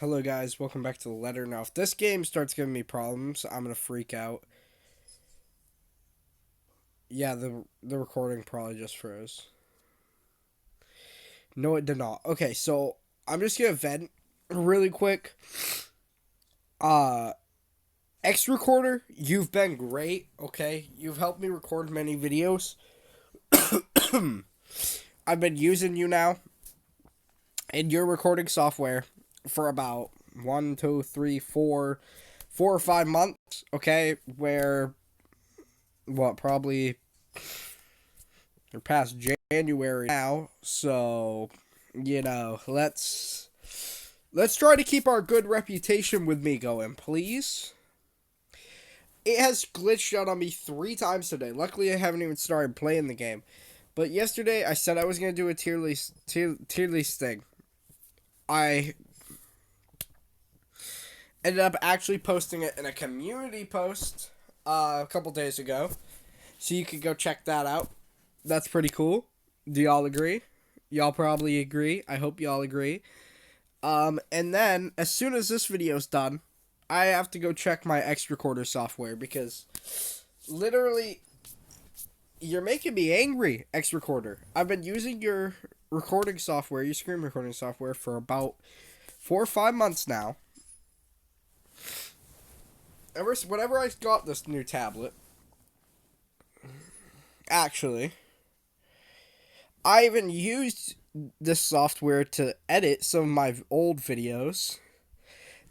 Hello guys, welcome back to the letter. Now if this game starts giving me problems, I'm gonna freak out. Yeah, the recording probably just froze. No, it did not. Okay, so I'm just gonna vent really quick. Uh X Recorder, you've been great, okay? You've helped me record many videos. I've been using you now in your recording software for about 4 or 5 months, okay? Where probably we're past January now, so let's try to keep our good reputation with me going, please. It has glitched out on me 3 times today. Luckily, I haven't even started playing the game. But yesterday, I said I was gonna do a tier list thing. I ended up actually posting it in a community post a couple days ago, so you could go check that out. That's pretty cool. Do y'all agree? Y'all probably agree. I hope y'all agree. And then as soon as this video's done, I have to go check my X Recorder software because literally you're making me angry, X Recorder. I've been using your recording software, your screen recording software for about 4 or 5 months now. Whenever I got this new tablet, actually, I even used this software to edit some of my old videos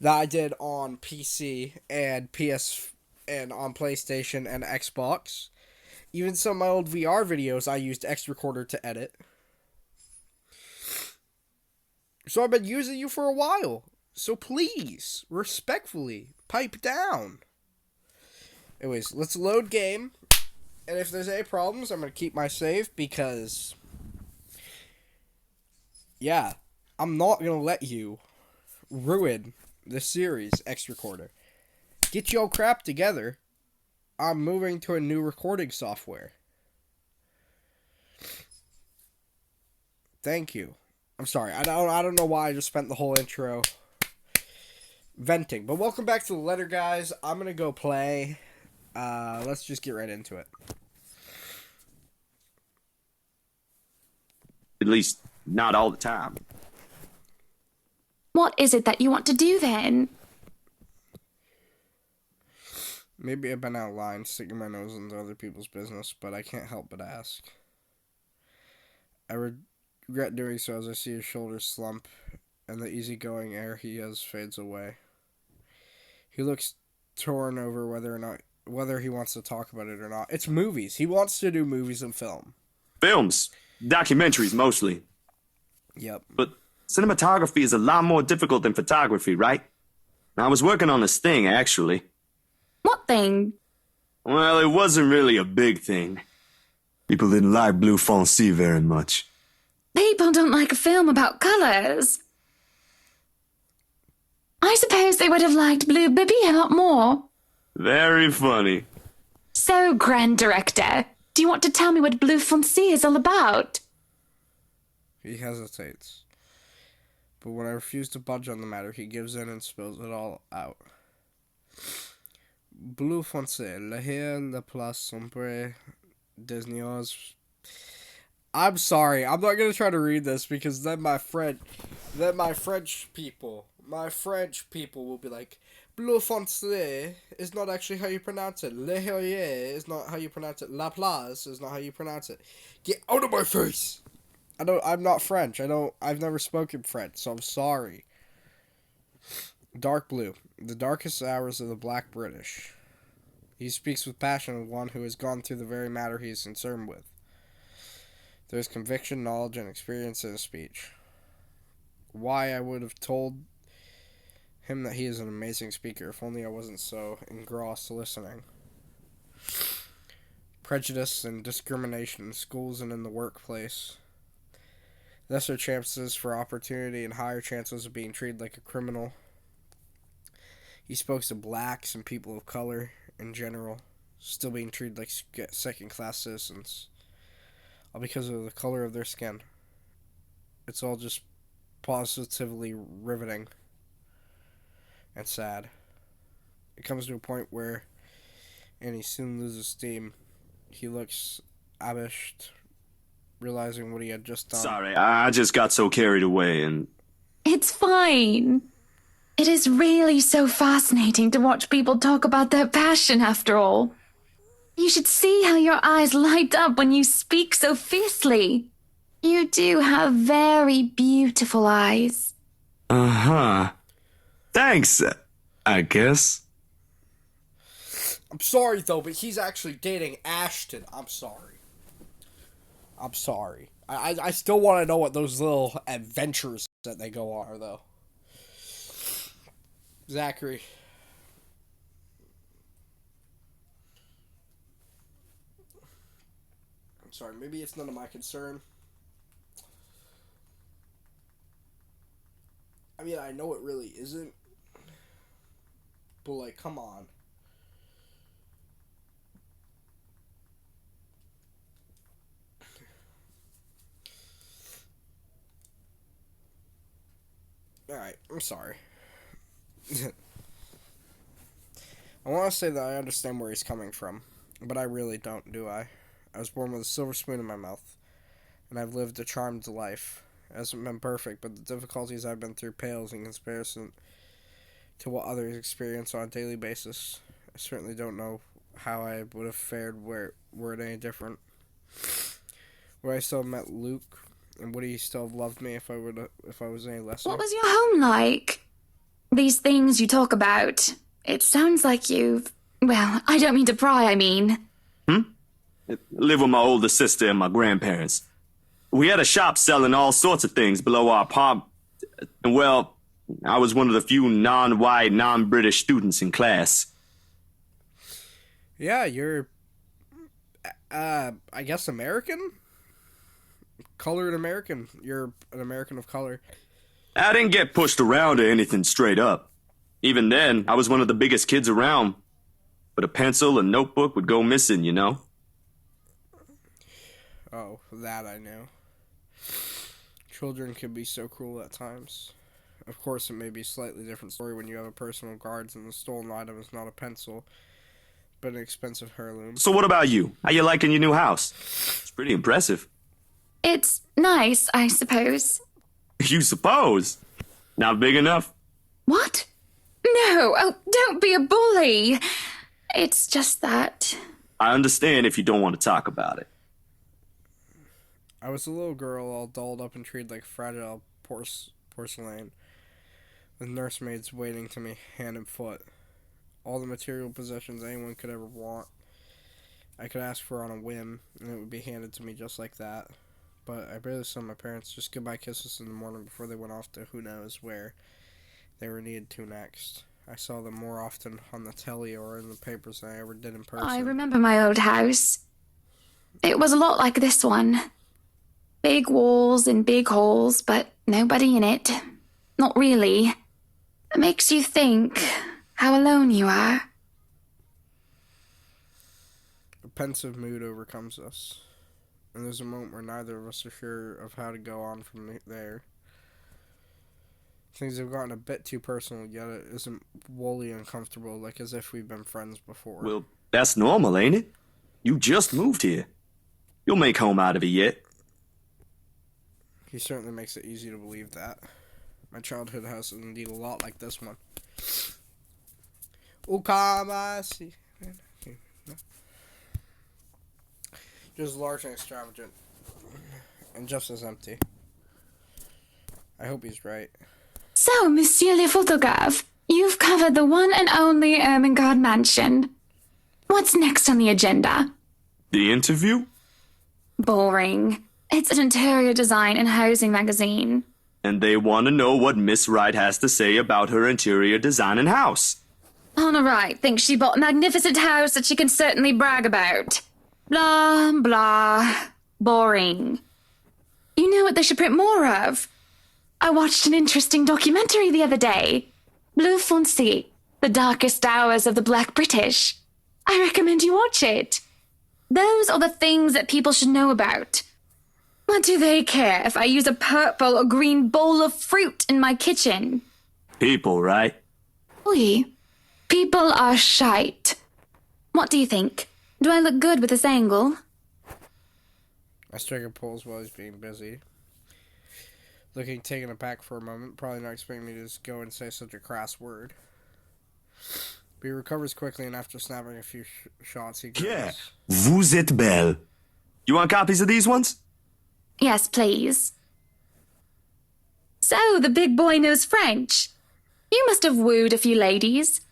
that I did on PC and PS and on PlayStation and Xbox. Even some of my old VR videos I used X Recorder to edit. So I've been using you for a while. So please, respectfully, pipe down. Anyways, let's load game. And if there's any problems, I'm going to keep my save because yeah, I'm not going to let you ruin the series, X Recorder. Get your crap together. I'm moving to a new recording software. Thank you. I'm sorry. I don't know why I just spent the whole intro venting. But welcome back to the letter, guys. I'm going to go play. Let's just get right into it. At least, not all the time. What is it that you want to do then? Maybe I've been out of line, sticking my nose into other people's business, but I can't help but ask. I regret doing so as I see his shoulders slump, and the easygoing air he has fades away. He looks torn over whether he wants to talk about it or not. It's movies. He wants to do movies and film. Films, documentaries mostly. Yep. But cinematography is a lot more difficult than photography, right? I was working on this thing, actually. What thing? Well, it wasn't really a big thing. People didn't like Blue Fonzie very much. People don't like a film about colours. I suppose they would have liked Blue Bibby a lot more. Very funny. So, Grand Director, do you want to tell me what Blue Fonzie is all about? He hesitates. But when I refuse to budge on the matter, he gives in and spills it all out. Blue Fonzie, le hair, la place sombre, Disney's. I'm sorry. I'm not gonna try to read this because then my French people will be like, Bleu Fonzie is not actually how you pronounce it. Le Herrier is not how you pronounce it. La Place is not how you pronounce it. Get out of my face! I'm not French. I've never spoken French, so I'm sorry. Dark blue. The darkest hours of the black British. He speaks with passion of one who has gone through the very matter he is concerned with. There is conviction, knowledge, and experience in his speech. Why, I would have told him that he is an amazing speaker, if only I wasn't so engrossed listening. Prejudice and discrimination in schools and in the workplace. Lesser chances for opportunity and higher chances of being treated like a criminal. He spoke to blacks and people of color in general, still being treated like second-class citizens, all because of the color of their skin. It's all just positively riveting. and sad. It comes to a point where Annie soon loses steam. He looks abashed, realizing what he had just done. Sorry, I just got so carried away and... It's fine. It is really so fascinating to watch people talk about their passion, after all. You should see how your eyes light up when you speak so fiercely. You do have very beautiful eyes. Uh-huh. Thanks, I guess. I'm sorry, though, but he's actually dating Ashton. I'm sorry. I still want to know what those little adventures that they go on are, though. Zachary. I'm sorry, maybe it's none of my concern. I mean, I know it really isn't. But, like, come on. Alright, I'm sorry. I want to say that I understand where he's coming from, but I really don't, do I? I was born with a silver spoon in my mouth, and I've lived a charmed life. It hasn't been perfect, but the difficulties I've been through pales in comparison to what others experience on a daily basis. I certainly don't know how I would have fared were it any different. Would I still have met Luke? And would he still have loved me if I was any less? What was your home like? These things you talk about. It sounds like you've... Well, I don't mean to pry, I mean. Live with my older sister and my grandparents. We had a shop selling all sorts of things below our apartment. Well, I was one of the few non-white, non-British students in class. Yeah, you're... I guess American? Colored American. You're an American of color. I didn't get pushed around or anything straight up. Even then, I was one of the biggest kids around. But a pencil and notebook would go missing, you know? Oh, that I knew. Children can be so cruel at times. Of course, it may be a slightly different story when you have a personal guards and the stolen item is not a pencil, but an expensive heirloom. So what about you? How you liking your new house? It's pretty impressive. It's nice, I suppose. You suppose? Not big enough? What? No, oh, don't be a bully. It's just that... I understand if you don't want to talk about it. I was a little girl all dolled up and treated like fragile porcelain, with nursemaids waiting to me hand and foot. All the material possessions anyone could ever want. I could ask for on a whim, and it would be handed to me just like that. But I barely saw my parents just goodbye kisses in the morning before they went off to who knows where they were needed to next. I saw them more often on the telly or in the papers than I ever did in person. I remember my old house. It was a lot like this one. Big walls and big halls, but nobody in it. Not really. It makes you think how alone you are. A pensive mood overcomes us, and there's a moment where neither of us are sure of how to go on from there. Things have gotten a bit too personal, yet it isn't wholly uncomfortable, like as if we've been friends before. Well, that's normal, ain't it? You just moved here. You'll make home out of it yet. He certainly makes it easy to believe that. My childhood house is indeed a lot like this one. Ukamasi. Just large and extravagant. And just as empty. I hope he's right. So, Monsieur le Photographe, you've covered the one and only Ermengarde Mansion. What's next on the agenda? The interview? Boring. It's an interior design and housing magazine. And they want to know what Miss Wright has to say about her interior design and house. Honor Wright thinks she bought a magnificent house that she can certainly brag about. Blah, blah. Boring. You know what they should print more of? I watched an interesting documentary the other day. Bleu Foncé, The Darkest Hours of the Black British. I recommend you watch it. Those are the things that people should know about. What do they care if I use a purple or green bowl of fruit in my kitchen? People, right? Oi, people are shite. What do you think? Do I look good with this angle? I strike a pose while he's being busy. Looking taken aback for a moment, probably not expecting me to just go and say such a crass word. But he recovers quickly, and after snapping a few shots, he goes, Yeah, vous êtes belle. You want copies of these ones? Yes, please. So, the big boy knows French. You must have wooed a few ladies.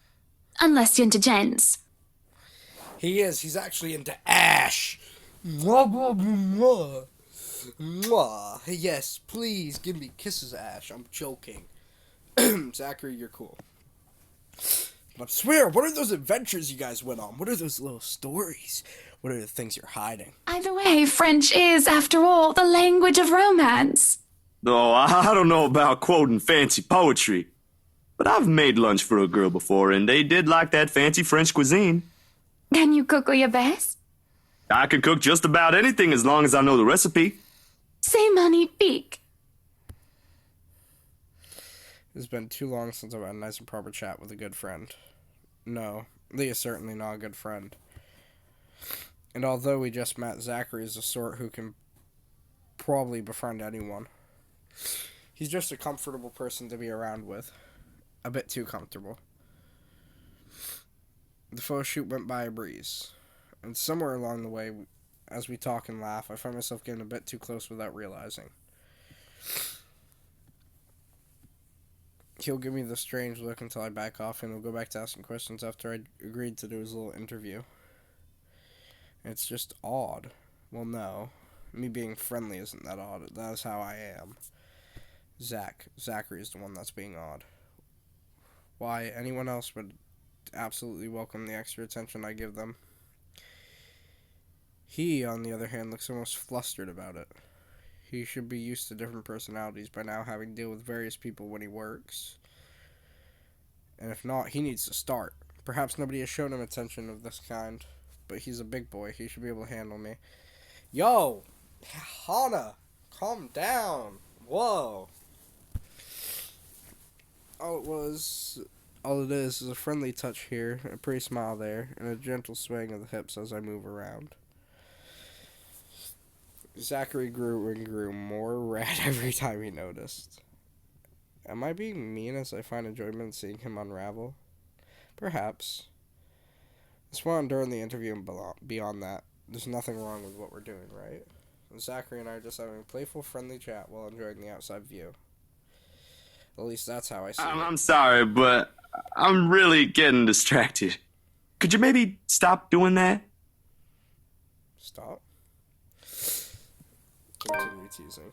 Unless you're into gents. He is. He's actually into Ash. Mwah, mwah, mwah. Mwah. Yes, please give me kisses, Ash. I'm joking. Zachary, you're cool. But I swear, what are those adventures you guys went on? What are those little stories? What are the things you're hiding? Either way, French is, after all, the language of romance. No, I don't know about quoting fancy poetry. But I've made lunch for a girl before, and they did like that fancy French cuisine. Can you cook your best? I can cook just about anything as long as I know the recipe. C'est magnifique. It's been too long since I've had a nice and proper chat with a good friend. No, Lee is certainly not a good friend. And although we just met, Zachary is the sort who can probably befriend anyone. He's just a comfortable person to be around with. A bit too comfortable. The photo shoot went by a breeze. And somewhere along the way, as we talk and laugh, I find myself getting a bit too close without realizing. He'll give me the strange look until I back off, and he'll go back to asking questions after I agreed to do his little interview. And it's just odd. Well, no. Me being friendly isn't that odd. That is how I am. Zachary is the one that's being odd. Why, anyone else would absolutely welcome the extra attention I give them. He, on the other hand, looks almost flustered about it. He should be used to different personalities by now, having to deal with various people when he works. And if not, he needs to start. Perhaps nobody has shown him attention of this kind, but he's a big boy. He should be able to handle me. Yo! Hana! Calm down! Whoa! All it is a friendly touch here, a pretty smile there, and a gentle swaying of the hips as I move around. Zachary grew and grew more red every time he noticed. Am I being mean as I find enjoyment in seeing him unravel? Perhaps. This went on during the interview and beyond that. There's nothing wrong with what we're doing, right? Zachary and I are just having a playful, friendly chat while enjoying the outside view. At least that's how I see it. I'm sorry, but I'm really getting distracted. Could you maybe stop doing that? Stop. Continue teasing.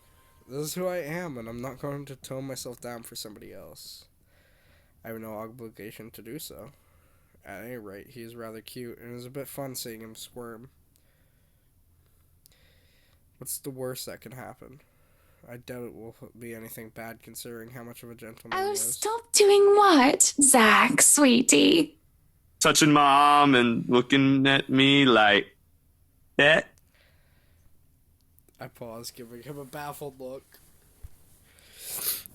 This is who I am, and I'm not going to tone myself down for somebody else. I have no obligation to do so. At any rate, he is rather cute, and it is a bit fun seeing him squirm. What's the worst that can happen? I doubt it will be anything bad considering how much of a gentleman he Oh, is. stop doing what, Zach, sweetie? Touching my arm and looking at me like that? I paused, giving him a baffled look.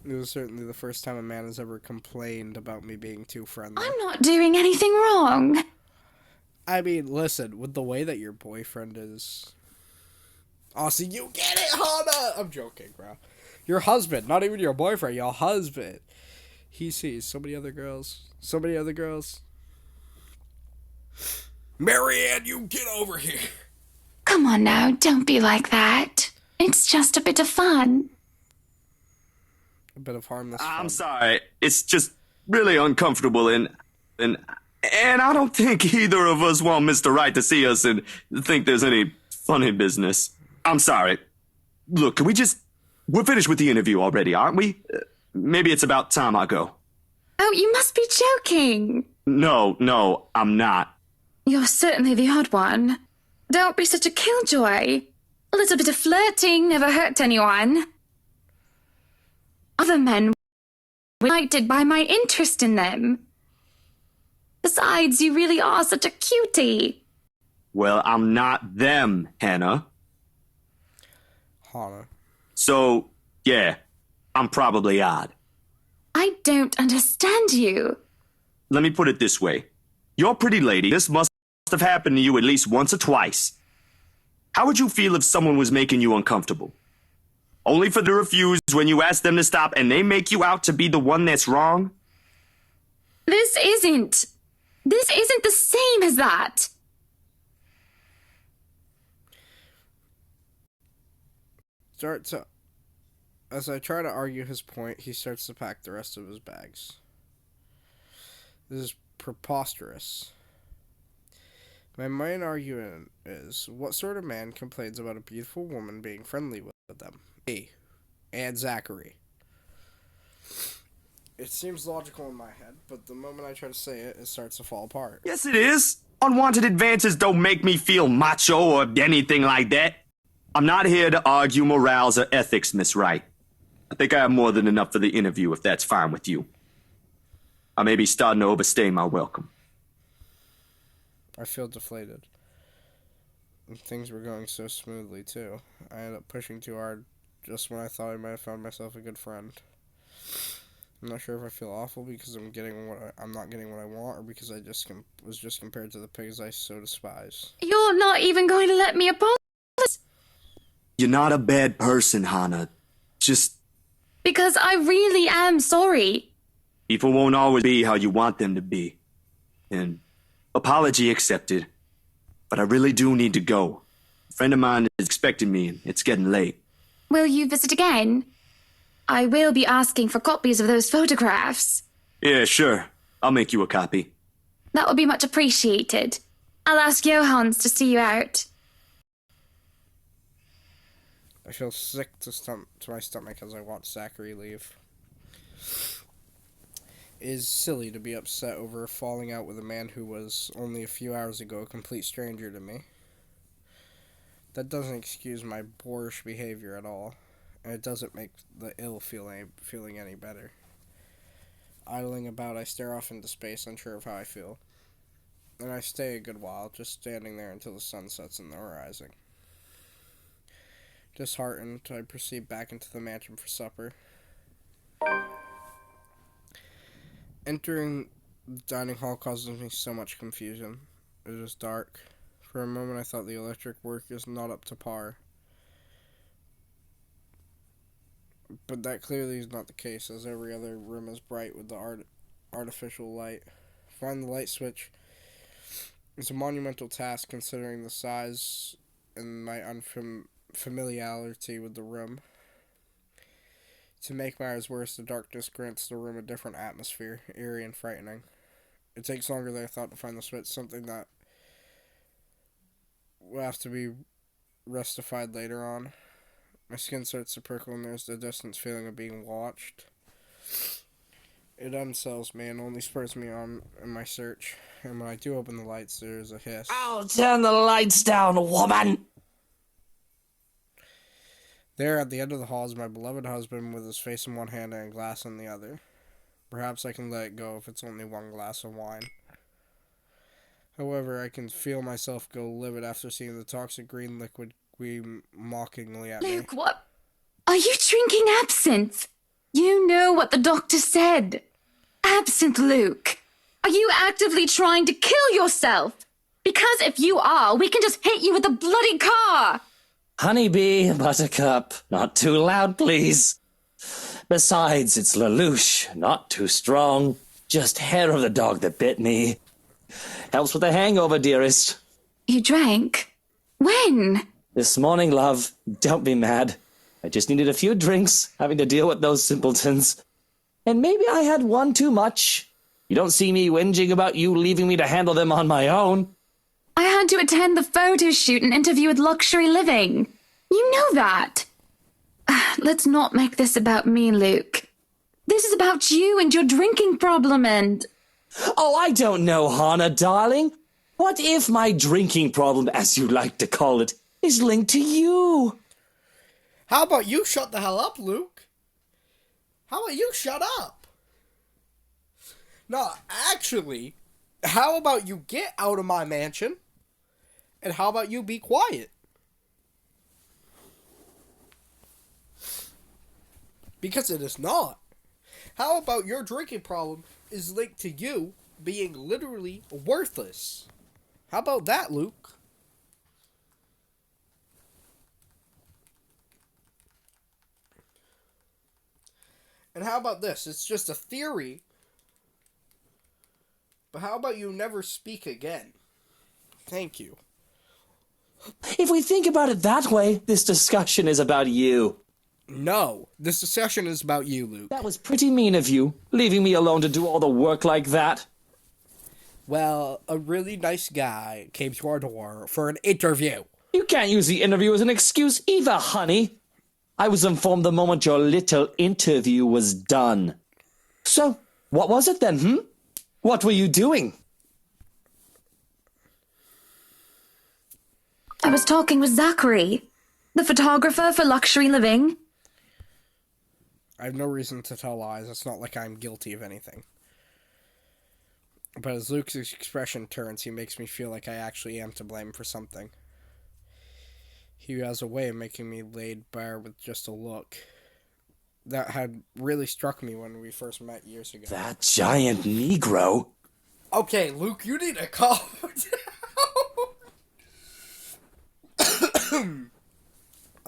It was certainly the first time a man has ever complained about me being too friendly. I'm not doing anything wrong. I mean, listen, with the way that your boyfriend is... Oh, so you get it, Hana! I'm joking, bro. Your husband, not even your boyfriend, your husband. He sees so many other girls. So many other girls. Marianne, you get over here! Come on now, don't be like that. It's just a bit of fun. A bit of harmless I'm fun. sorry. It's just really uncomfortable and I don't think either of us want Mr. Right to see us and think there's any funny business. I'm sorry. Look, we're finished with the interview already, aren't we? Maybe it's about time I go. Oh, you must be joking. No, I'm not. You're certainly the odd one. Don't be such a killjoy. A little bit of flirting never hurt anyone. Other men were delighted by my interest in them. Besides, you really are such a cutie. Well, I'm not them, Hannah. Hana. So, yeah, I'm probably odd. I don't understand you. let me put it this way. You're a pretty lady. This must have happened to you at least once or twice. How would you feel if someone was making you uncomfortable? Only for to refuse when you ask them to stop and they make you out to be the one that's wrong? This isn't the same as that. As I try to argue his point, he starts to pack the rest of his bags. This is preposterous. My main argument is, what sort of man complains about a beautiful woman being friendly with them? Me. And Zachary. It seems logical in my head, but the moment I try to say it, it starts to fall apart. Yes, it is. Unwanted advances don't make me feel macho or anything like that. I'm not here to argue morals or ethics, Miss Wright. I think I have more than enough for the interview, if that's fine with you. I may be starting to overstay my welcome. I feel deflated. And things were going so smoothly, too. I ended up pushing too hard just when I thought I might have found myself a good friend. I'm not sure if I feel awful because I'm not getting what I want, or because I was just compared to the pigs I so despise. You're not even going to let me apologize? You're not a bad person, Hannah. Just... Because I really am sorry. people won't always be how you want them to be. And apology accepted. But I really do need to go. A friend of mine is expecting me, and it's getting late. Will you visit again? I will be asking for copies of those photographs. Yeah, sure. I'll make you a copy. That would be much appreciated. I'll ask Johannes to see you out. I feel sick to my stomach as I watch Zachary leave. It is silly to be upset over falling out with a man who was, only a few hours ago, a complete stranger to me. That doesn't excuse my boorish behavior at all, and it doesn't make the feeling any better. Idling about, I stare off into space, unsure of how I feel. And I stay a good while, just standing there until the sun sets in the horizon. Disheartened, I proceed back into the mansion for supper. Entering the dining hall causes me so much confusion. It is dark. For a moment I thought the electric work is not up to par. But that clearly is not the case, as every other room is bright with the artificial light. Find the light switch is a monumental task considering the size and my unfamiliarity with the room. To make matters worse, the darkness grants the room a different atmosphere, eerie and frightening. It takes longer than I thought to find the switch, something that will have to be rectified later on. My skin starts to prickle and there's the distant feeling of being watched. It unsettles me and only spurs me on in my search. And when I do open the lights, there's a hiss. I'll turn the lights down, woman! There, at the end of the hall, is my beloved husband with his face in one hand and a glass in the other. Perhaps I can let it go if it's only one glass of wine. However, I can feel myself go livid after seeing the toxic green liquid gleam mockingly at me. Luke, what? Are you drinking absinthe? You know what the doctor said. Absinthe, Luke. Are you actively trying to kill yourself? Because if you are, we can just hit you with a bloody car. Honeybee, Buttercup, not too loud, please. Besides, it's Lelouch, not too strong. Just hair of the dog that bit me. Helps with the hangover, dearest. You drank? When? This morning, love. Don't be mad. I just needed a few drinks, having to deal with those simpletons. And maybe I had one too much. You don't see me whinging about you leaving me to handle them on my own. I had to attend the photo shoot and interview with Luxury Living. You know that. Let's not make this about me, Luke. This is about you and your drinking problem and... Oh, I don't know, Hannah, darling. What if my drinking problem, as you like to call it, is linked to you? How about you shut the hell up, Luke? How about you shut up? No, actually, how about you get out of my mansion? And how about you be quiet? Because it is not. How about your drinking problem is linked to you being literally worthless. How about that, Luke? And how about this? It's just a theory. But how about you never speak again? Thank you. If we think about it that way, this discussion is about you. No, this discussion is about you, Luke. That was pretty mean of you, leaving me alone to do all the work like that. Well, a really nice guy came to our door for an interview. You can't use the interview as an excuse either, honey. I was informed the moment your little interview was done. So, what was it then, What were you doing? I was talking with Zachary, the photographer for Luxury Living. I have no reason to tell lies. It's not like I'm guilty of anything. But as Luke's expression turns, he makes me feel like I actually am to blame for something. He has a way of making me laid bare with just a look. That had really struck me when we first met years ago. That giant Negro? Okay, Luke, you need to calm down.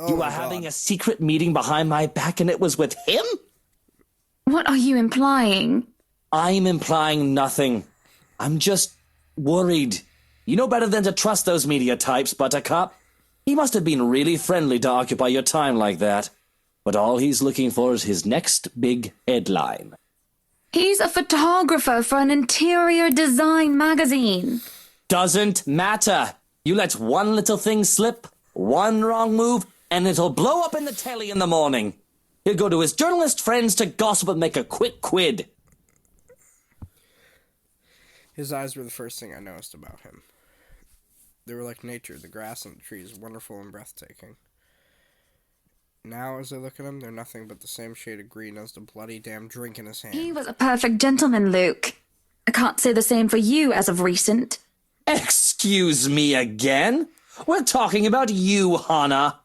You were having a secret meeting behind my back and it was with him? What are you implying? I'm implying nothing. I'm just worried. You know better than to trust those media types, Buttercup. He must have been really friendly to occupy your time like that. But all he's looking for is his next big headline. He's a photographer for an interior design magazine. Doesn't matter. You let one little thing slip, one wrong move, and it'll blow up in the telly in the morning. He'll go to his journalist friends to gossip and make a quick quid. His eyes were the first thing I noticed about him. They were like nature, the grass and the trees, wonderful and breathtaking. Now, as I look at him, they're nothing but the same shade of green as the bloody damn drink in his hand. He was a perfect gentleman, Luke. I can't say the same for you as of recent. Excuse me again? We're talking about you, Hannah.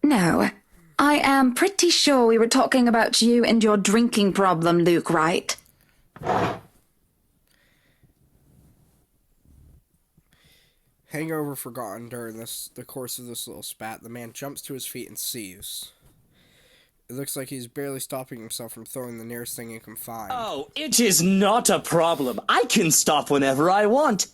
No, I am pretty sure we were talking about you and your drinking problem, Luke, right? Hangover forgotten during the course of this little spat, the man jumps to his feet and sees. It looks like he's barely stopping himself from throwing the nearest thing he can find. Oh, it is not a problem. I can stop whenever I want.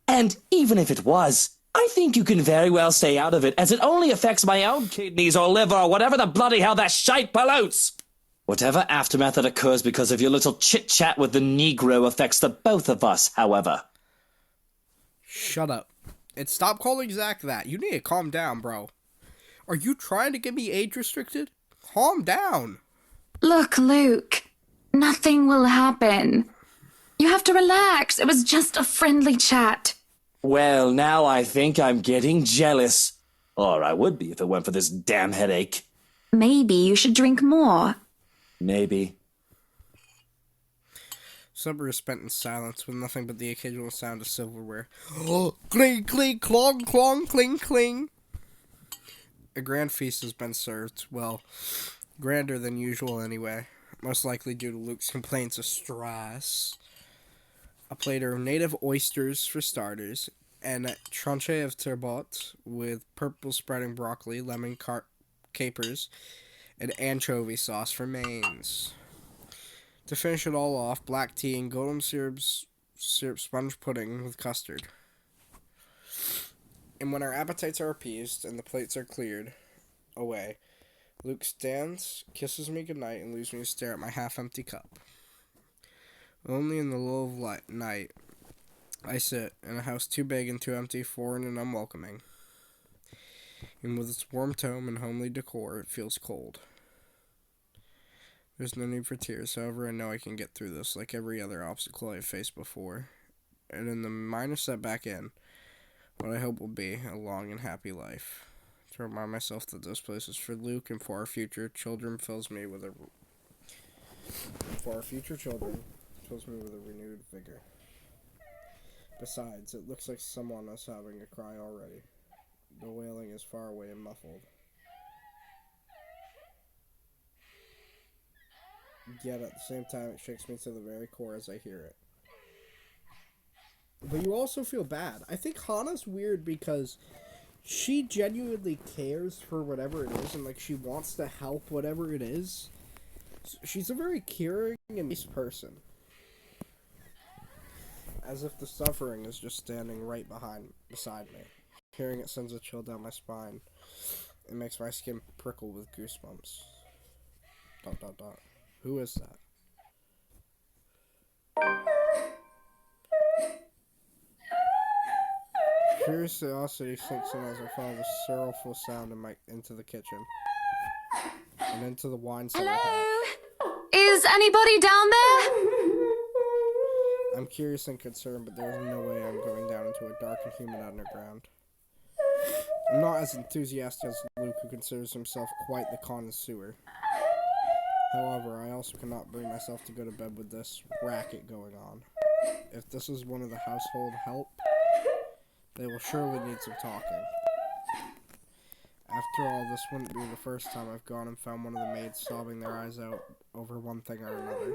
And even if it was, I think you can very well stay out of it, as it only affects my own kidneys or liver or whatever the bloody hell that shite pollutes. Whatever aftermath that occurs because of your little chit-chat with the Negro affects the both of us, however. Shut up. And stop calling Zach that. You need to calm down, bro. Are you trying to get me age restricted? Calm down. Look, Luke, nothing will happen. You have to relax. It was just a friendly chat. Well, now I think I'm getting jealous. Or I would be if it weren't for this damn headache. Maybe you should drink more. Maybe. Supper is spent in silence with nothing but the occasional sound of silverware. Cling, cling, clong, clong, cling, cling. A grand feast has been served. Well, grander than usual anyway. Most likely due to Luke's complaints of stress. A plate of native oysters for starters, and a tranche of turbot with purple spreading broccoli, lemon capers, and anchovy sauce for mains. To finish it all off, black tea and golden syrup sponge pudding with custard. And when our appetites are appeased and the plates are cleared away, Luke stands, kisses me goodnight, and leaves me to stare at my half-empty cup. Only in the lull of night, I sit in a house too big and too empty, foreign and unwelcoming. And with its warm tone and homely decor, it feels cold. There's no need for tears, however, I know I can get through this like every other obstacle I've faced before. And in the minor setback what I hope will be a long and happy life. To remind myself that this place is for Luke and for our future children fills me with a renewed vigor. Besides, it looks like someone is having a cry already. The wailing is far away and muffled. Yet at the same time, it shakes me to the very core as I hear it. but you also feel bad. I think Hana's weird because she genuinely cares for whatever it is, and like she wants to help whatever it is. She's a very caring and nice person. As if the suffering is just standing right beside me. Hearing it sends a chill down my spine. It makes my skin prickle with goosebumps. ... Who is that? Curiosity sinks in as I follow the sorrowful sound into the kitchen. And into the wine cellar hatch. Hello? Is anybody down there? I'm curious and concerned, but there is no way I'm going down into a dark and humid underground. I'm not as enthusiastic as Luke, who considers himself quite the connoisseur. However, I also cannot bring myself to go to bed with this racket going on. If this is one of the household help, they will surely need some talking. After all, this wouldn't be the first time I've gone and found one of the maids sobbing their eyes out over one thing or another.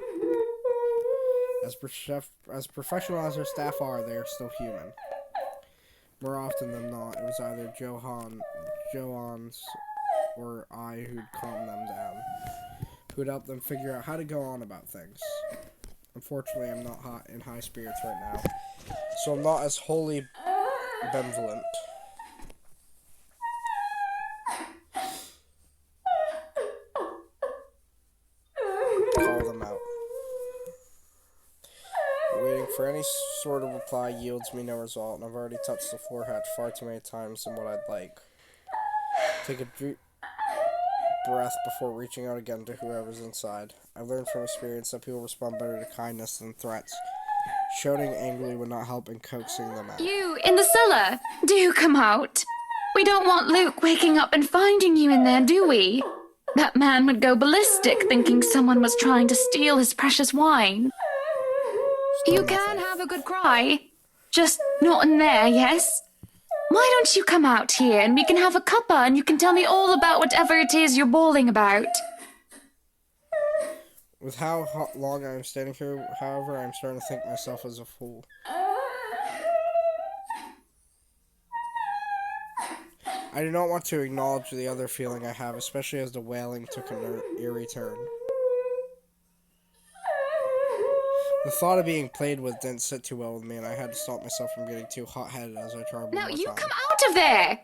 As professional as our staff are, they are still human. More often than not, it was either Johan's or I who'd calm them down, who'd help them figure out how to go on about things. Unfortunately, I'm not in high spirits right now, so I'm not as wholly benevolent. Call them out. Waiting for any sort of reply yields me no result, and I've already touched the floor hatch far too many times than what I'd like. Take a deep breath before reaching out again to whoever's inside. I've learned from experience that people respond better to kindness than threats. Shouting angrily would not help in coaxing them out. You, in the cellar? Do come out. We don't want Luke waking up and finding you in there, do we? That man would go ballistic thinking someone was trying to steal his precious wine. You can have a good cry. Just not in there, yes? Why don't you come out here and we can have a cuppa and you can tell me all about whatever it is you're bawling about? With how long I'm standing here, however, I'm starting to think myself as a fool. I do not want to acknowledge the other feeling I have, especially as the wailing took an eerie turn. The thought of being played with didn't sit too well with me, and I had to stop myself from getting too hot-headed as I tried one Now, more you time. come out of there!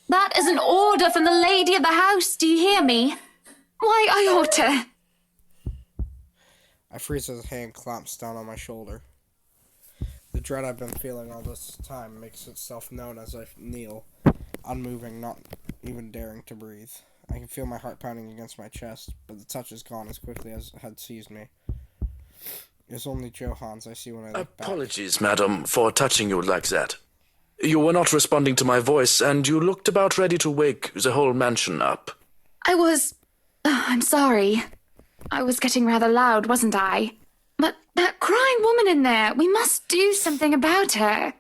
That is an order from the lady of the house, do you hear me? Why, Iota! I freeze as a hand clamps down on my shoulder. The dread I've been feeling all this time makes itself known as I kneel, unmoving, not even daring to breathe. I can feel my heart pounding against my chest, but the touch is gone as quickly as it had seized me. It's only Johans I see when I look back. Apologies, madam, for touching you like that. You were not responding to my voice, and you looked about ready to wake the whole mansion up. I'm sorry. I was getting rather loud, wasn't I? But that crying woman in there, we must do something about her.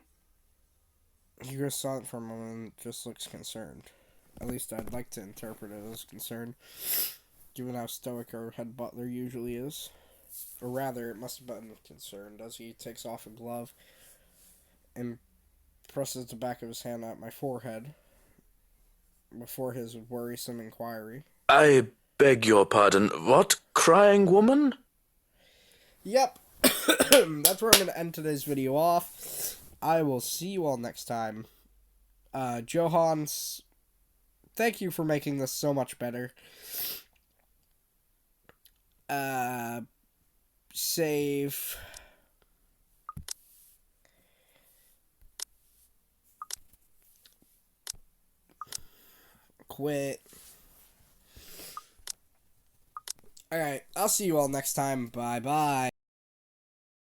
He goes silent for a moment and just looks concerned. At least I'd like to interpret it as concerned, given how stoic our head butler usually is. Or rather, it must have been concerned, as he takes off a glove and presses the back of his hand at my forehead before his worrisome inquiry. I beg your pardon. What? Crying woman? Yep. That's where I'm going to end today's video off. I will see you all next time. Johans, thank you for making this so much better. Save. Quit. Alright, I'll see you all next time. Bye-bye.